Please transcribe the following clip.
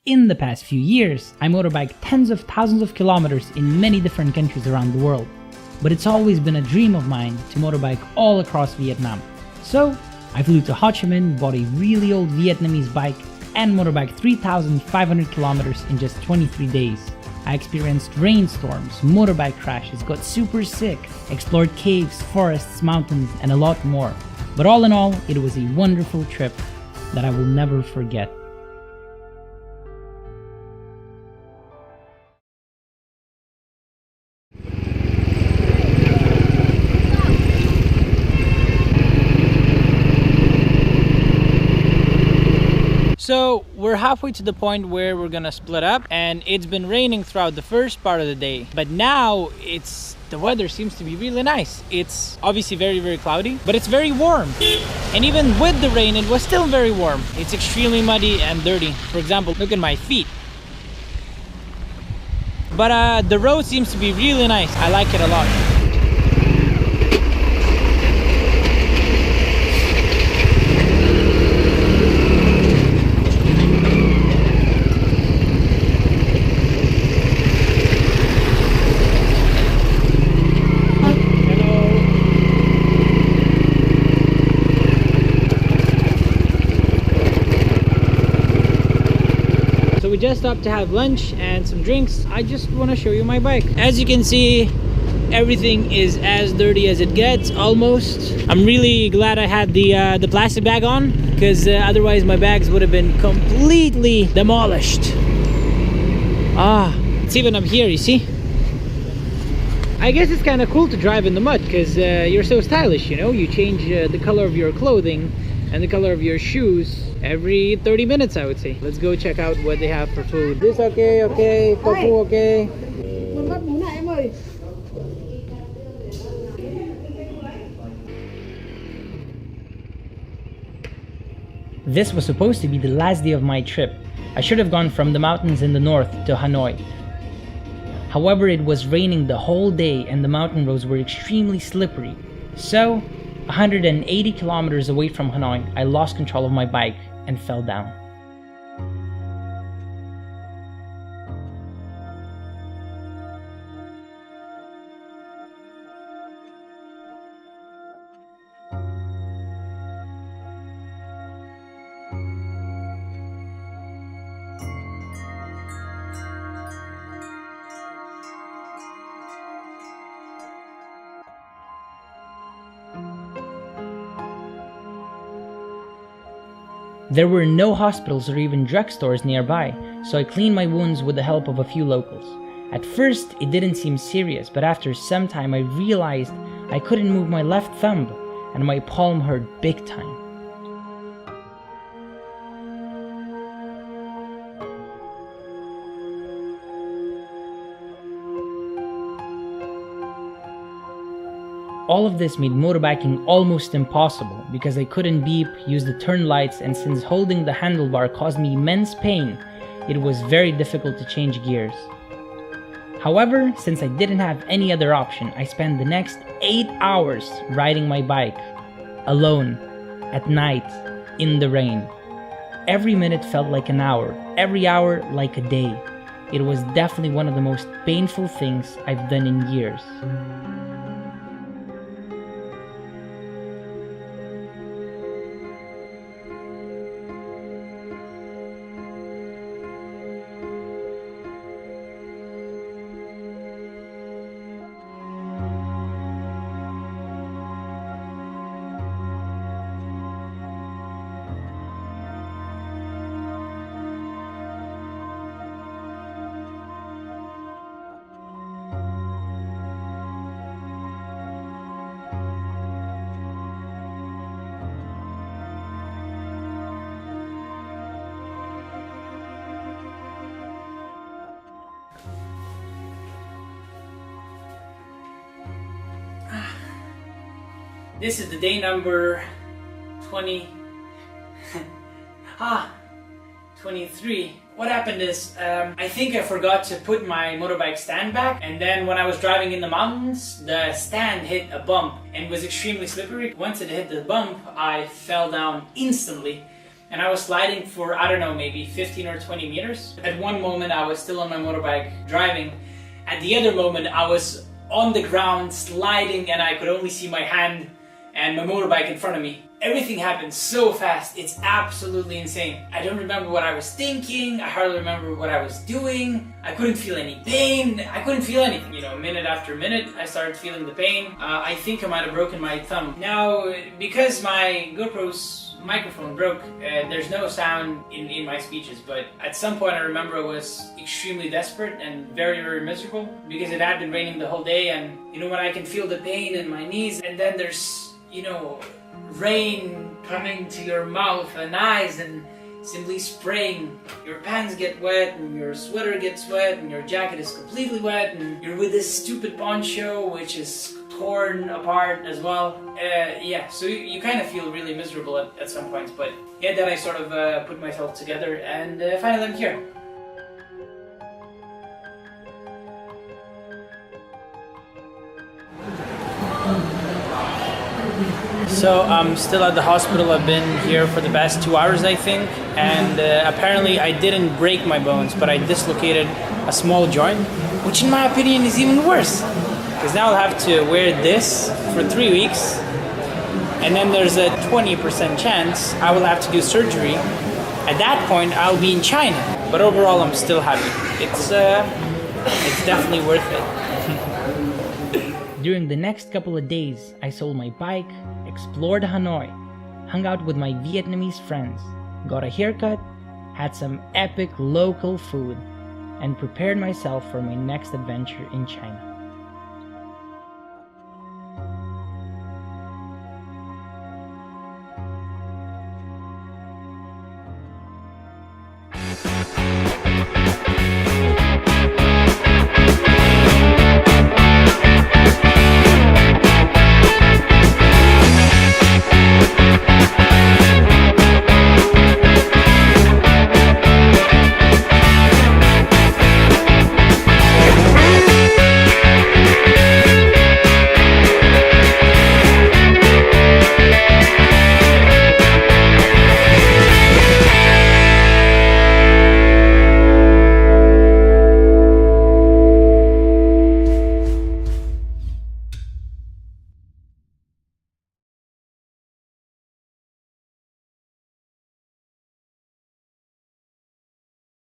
In the past few years, I motorbiked tens of thousands of kilometers in many different countries around the world. But it's always been a dream of mine to motorbike all across Vietnam. So, I flew to Ho Chi Minh, bought a really old Vietnamese bike, and motorbiked 3,500 kilometers in just 23 days. I experienced rainstorms, motorbike crashes, got super sick, explored caves, forests, mountains, and a lot more. But all in all, it was a wonderful trip that I will never forget. So we're halfway to the point where we're gonna split up, and it's been raining throughout the first part of the day, but now the weather seems to be really nice. It's obviously very cloudy, but it's very warm, and even with the rain it was still very warm. It's extremely muddy and dirty. For example, look at my feet. But the road seems to be really nice. I like it a lot. So we just stopped to have lunch and some drinks. I just want to show you my bike. As you can see, everything is as dirty as it gets, almost. I'm really glad I had the plastic bag on, because otherwise my bags would have been completely demolished. It's even up here, you see? I guess it's kind of cool to drive in the mud, because you're so stylish, you know? You change the color of your clothing and the color of your shoes every 30 minutes, I would say. Let's go check out what they have for food. This okay, tofu okay. This was supposed to be the last day of my trip. I should have gone from the mountains in the north to Hanoi. However, it was raining the whole day and the mountain roads were extremely slippery. So, 180 kilometers away from Hanoi, I lost control of my bike and fell down. There were no hospitals or even drugstores nearby, so I cleaned my wounds with the help of a few locals. At first, it didn't seem serious, but after some time I realized I couldn't move my left thumb, and my palm hurt big time. All of this made motorbiking almost impossible because I couldn't beep, use the turn lights, and since holding the handlebar caused me immense pain, it was very difficult to change gears. However, since I didn't have any other option, I spent the next 8 hours riding my bike, alone, at night, in the rain. Every minute felt like an hour, every hour like a day. It was definitely one of the most painful things I've done in years. This is the day number 23. What happened is, I think I forgot to put my motorbike stand back, and then when I was driving in the mountains, the stand hit a bump and was extremely slippery. Once it hit the bump, I fell down instantly, and I was sliding for, I don't know, maybe 15 or 20 meters. At one moment I was still on my motorbike driving. At the other moment I was on the ground sliding and I could only see my hand and my motorbike in front of me. Everything happened so fast, it's absolutely insane. I don't remember what I was thinking, I hardly remember what I was doing. I couldn't feel any pain, I couldn't feel anything. You know, minute after minute, I started feeling the pain. I think I might have broken my thumb. Now, because my GoPro's microphone broke, there's no sound in my speeches, but at some point I remember I was extremely desperate and very, very miserable because it had been raining the whole day, and you know, when I can feel the pain in my knees, and then there's, you know, rain coming to your mouth and eyes and simply spraying. Your pants get wet and your sweater gets wet and your jacket is completely wet and you're with this stupid poncho which is torn apart as well. Yeah, so you kind of feel really miserable at some points, but yeah, then I sort of put myself together and finally I'm here. So I'm still at the hospital. I've been here for the past 2 hours, I think, and apparently I didn't break my bones, but I dislocated a small joint, which in my opinion is even worse, because now I'll have to wear this for 3 weeks, and then there's a 20% chance I will have to do surgery. At that point, I'll be in China, but overall I'm still happy. It's definitely worth it. During the next couple of days, I sold my bike, explored Hanoi, hung out with my Vietnamese friends, got a haircut, had some epic local food, and prepared myself for my next adventure in China.